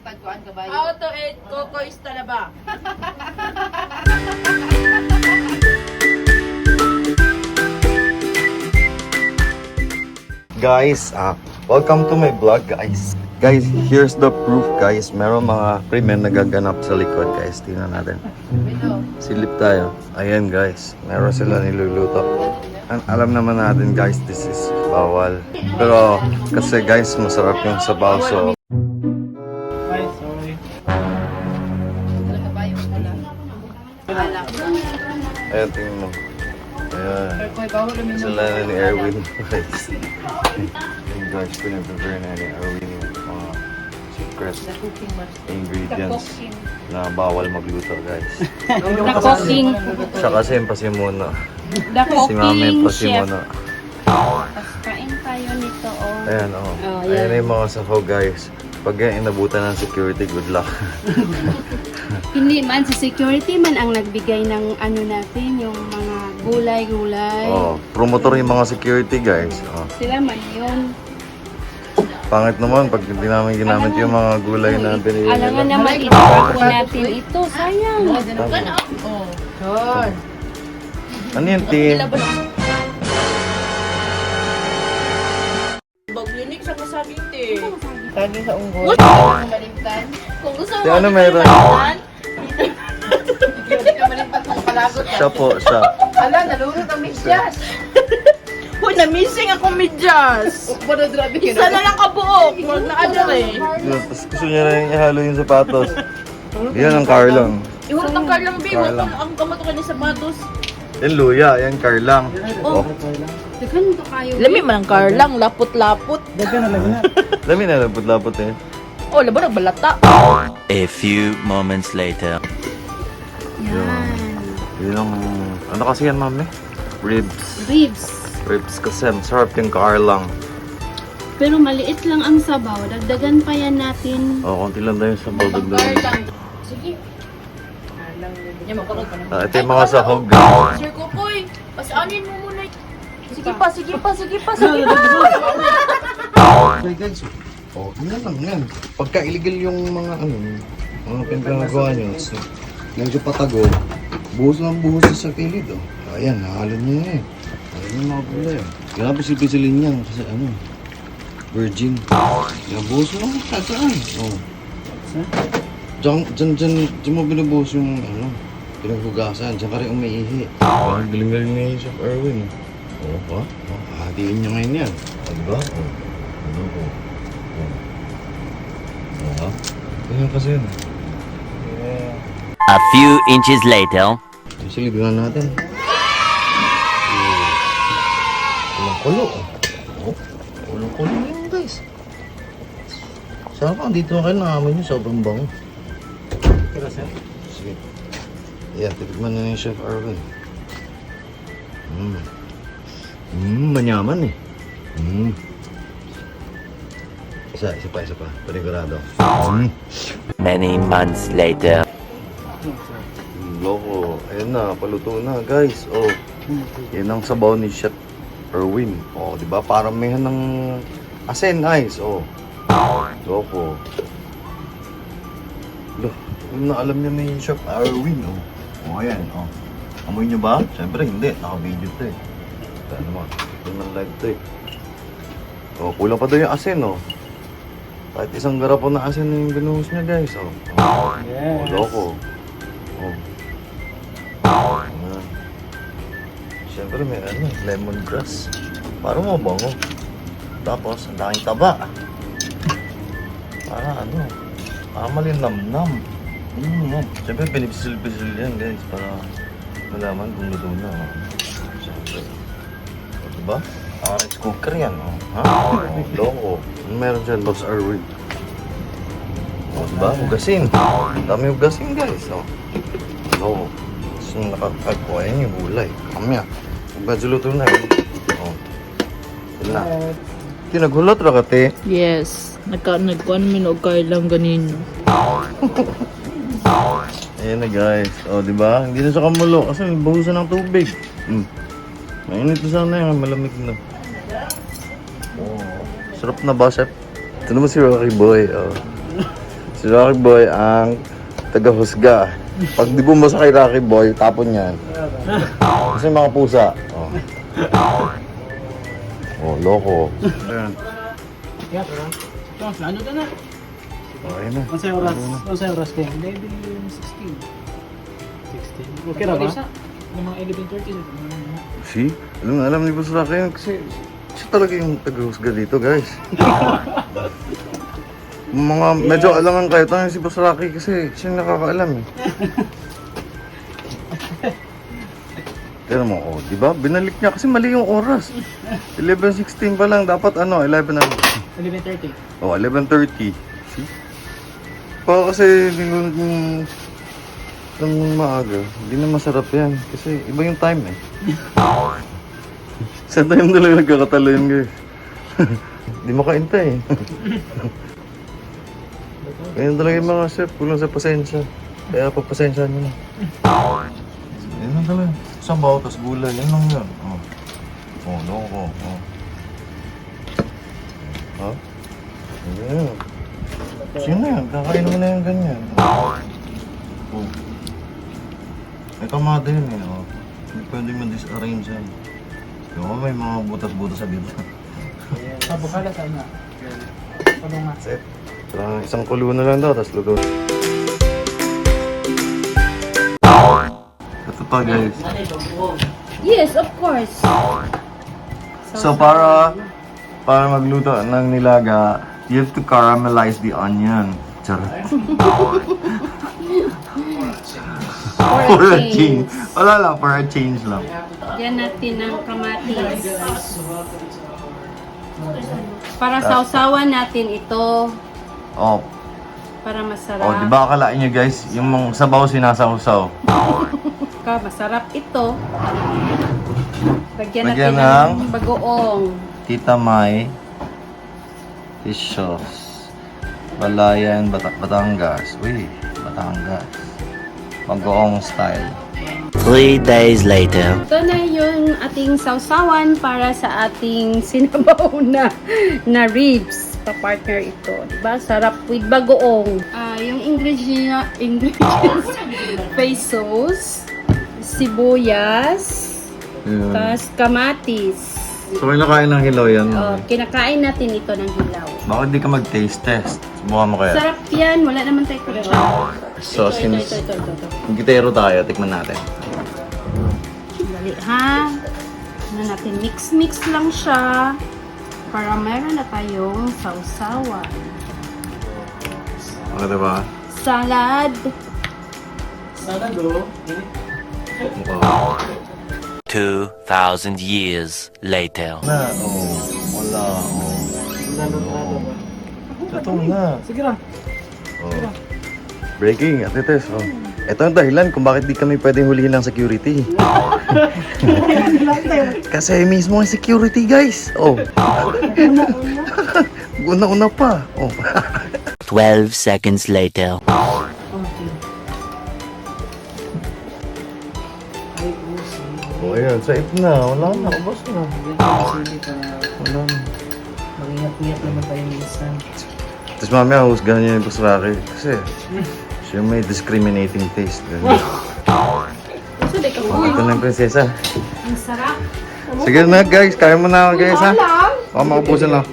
tagkuan ka ba? Auto 8, Coco's Talaba. Guys, welcome to my vlog, guys. Guys, here's the proof, guys. Meron mga krimen nagaganap sa likod, guys. Tingnan natin. Silip tayo. Ayan, guys. Meron sila niluluto. Alam naman natin, guys, this is bawal. Pero kasi, guys, masarap yung sabaw, so Ay, sorry. ayan, tingnan mo. Ayan. Sila na ni Erwin, guys. Yung guys, pinaprepare na ni Erwin yung mga secret ingredients na bawal magluto, guys. The cooking. Siya kasi yung pasimuno. The Si Mame cooking chef. pasimuno. Kain tayo nito, oh. Ayan, oh. Oh, Ayan yan. yung mga saho, guys. Pag yan inabutan ng security, good luck. Hindi man, si security man ang nagbigay ng ano natin, yung mga gulay-gulay. Oh, promotor yung mga security, guys. Oh. Sila man yun. Pangit naman pag hindi namin ginamit yung mga gulay na binili Alam nga nila. naman, i-work natin ito. Sayang. Ano yun, Tin? Bag-unique sa masaging te. Tagi sa unggol. Malimtan. Kung gusto Si mo ano meron? Hindi ka malimtan kung palagot ka. Siya po, siya. Ala, nalurot ang medyas. Uy, na-missing akong medyas. Bodo grabe yun. Isa na lang kabuok. Huwag na adar eh. Tapos gusto niya rin ihalo yung sapatos. Yan ang Carlang. Ihurot ang Carlang B. Huwag Carlang. ang kamatukan ni sapatos. Yan luya, yan Carlang. Oh. Dagan to kayo. Lami man ang Carlang. Lapot-lapot. Dami na lapot-lapot eh. Oh, labo nagbalata. A few moments later. Yan. Yun ang, ano kasi yan, ma'am eh? Ribs. Ribs. Ribs kasi masarap yung Carlang. Pero maliit lang ang sabaw. Dagdagan pa yan natin. Oh, konti lang tayo sa baldag. Sige. Yan, magkaroon pa na. Ito yung mga sahog. Sir Kukoy, pasanin mo muna. Sige pa, sige pa, sige pa, sige pa. Okay guys, oh, yan lang yan. Pagka illegal yung mga ano, mga pinagagawa nyo, so, medyo patago, buhos lang buhos sa kilid, oh. Ayan, nahalon nyo na eh. Ayan yung mga gulay, oh. Kaya pisil-pisilin yan kasi ano, virgin. Kaya buhos lang saan, oh. Diyan mo binubuhos yung ano, pinaghugasan, diyan ka rin umiihi. Oh, galing-galing na yung Chef Erwin, oh. Oo ba? Oh, hatiin nyo ngayon yan. O, diba? Oh. Ano ko? Oh. Oo. Ganyan kasi yun. A few inches later. Siligan natin. Kulo. Oh. Kulo yun, guys. Saan dito kayo nakaman nyo? Sobrang bango. Sige. Yeah, titigman na yung Chef Erwin. Manyaman eh. Isa pa. Panigurado. Many months later. Loko. Ayan na, paluto na guys. Oh, yan ang sabaw ni Chef Erwin. Oh, di ba? Parang may ng asin, guys. Oh. Loko. Loh, na alam niya ni Chef Erwin. Oh. Oh, ayan. Oh. Amoy niyo ba? Siyempre hindi. Naka-video to eh. Ano mo? Ito ng live to eh. Oh, kulang pa daw yung asin, oh. Kahit isang garapon na asin na yung ginuhos niya, guys. Oh, Yes. loko. Oh. Ayan. Siyempre may ano, lemongrass. Parang mabango. Tapos, ang daming taba. Para ano, malinamnam. Siyempre, pinipisil-pisil yan, guys. Para malaman kung luto na. Oh. Siyempre. O, diba? Rice cooker yan, oh. Ha? Oh, loko. Ano meron dyan, Boss Erwin? O, diba? Hugasin. Dami hugasin, guys. Oh. Loko. So, nakakagpo. Ayan yung gulay. Kamya. Medyo luto na yun. Oh. Yun na. Tinaghulot ra ka, te. Yes. Nagkuhan minog Carlang ganino. Ayan na, guys. O, diba? Hindi na siya kamulo. Kasi bahusan ng tubig. Mainit na sana yan. Malamig na. Oh. Sarap na ba, Chef? Ito naman si Rocky Boy. Oh. Si Rocky Boy ang taga-husga. Pag di bumasa kay Rocky Boy, tapon yan. Kasi mga pusa. Oh, oh loko. Ayan. Yeah. Ano na na? Okay na. Masay oras kayo. Maybe 16. 16. Okay na ba? Yung mga 11:30. See? Alam ni Boss Rocky yan kasi siya talaga yung taga-husga dito, guys. Mga medyo alangan kayo tayo si Boss Rocky kasi siya yung nakakaalam eh. Pero mo, oh, di ba? Binalik niya kasi mali yung oras. 11:16 pa lang, dapat ano, 11 ano? 11:30. Oh, 11:30. See? Pa kasi ng maaga, hindi na masarap yan. Kasi iba yung time eh. Sa time talaga nagkakatalo yun, guys. Hindi makainta eh. Ganyan talaga yung mga chef, kulang sa pasensya. Kaya papasensya nyo na. Yan lang talaga. Sabaw, tas gulay, yan lang yan. Oh, oh loko. Oh. Ha? Ayan. Sino yan? Kakain mo na yung ganyan. Oh. May kamada yun eh. Oh. Hindi pwedeng ma-disarrange yan. Yung may mga butas-butas sa dito. Sa bukala sa ina. Ano nga? Set. Isang kulo na lang daw, tapos luto. Ito pa guys. Yes, of course. So para magluto ng nilaga, you have to caramelize the onion. Charot. For a change. Wala lang, for a change lang. Yan natin ang kamatis. Para sausawan natin ito. Oh, Para masarap. oh, di ba akalain nyo guys, yung mga sabaw sinasawsaw. Masarap ito. Lagyan Lagyan natin ng ng bagoong. Tita May fish sauce. Balayan, Batangas. Uy, Batangas. Bagoong style. 3 days later. Ito na yung ating sausawan para sa ating sinabaw na ribs. Pa-partner ito. Diba? Sarap with bagoong. Yung ingredients, pesos, sibuyas, Yeah. tas kamatis. So may nakain ng hilaw yan. Kinakain natin ito ng hilaw. Bakit di ka mag-taste test? Subukan mo kaya. Sarap yan. Wala naman tayo kutsara. So since Ito. gitero tayo, tikman natin. Dali ha. Ano natin, mix lang siya para meron na tayong sausawan. Okay, diba? Salad. Sana do. Mukha. 2,000 years later. Na, oh. Wala, oh. Lalo ba? Ito na. Sige lang. Oh. Breaking, Ate Tess. Oh. Ito ang dahilan kung bakit di kami pwedeng hulihin ng security. Kasi mismo ang security, guys. Oh. Una-una pa. Oh. 12 seconds later. Oh, ayan. Safe na. Wala na. Ubos na. Wala na. Mag-ingat-ingat naman tayo minsan. Tapos mamaya, husgahan niya yung Boss Rocky. Kasi siya may discriminating taste. Ganun. So, di ka Ito na yung prinsesa. Ang sarap. Sige na guys, kaya mo na guys ha. Baka makapusin lang.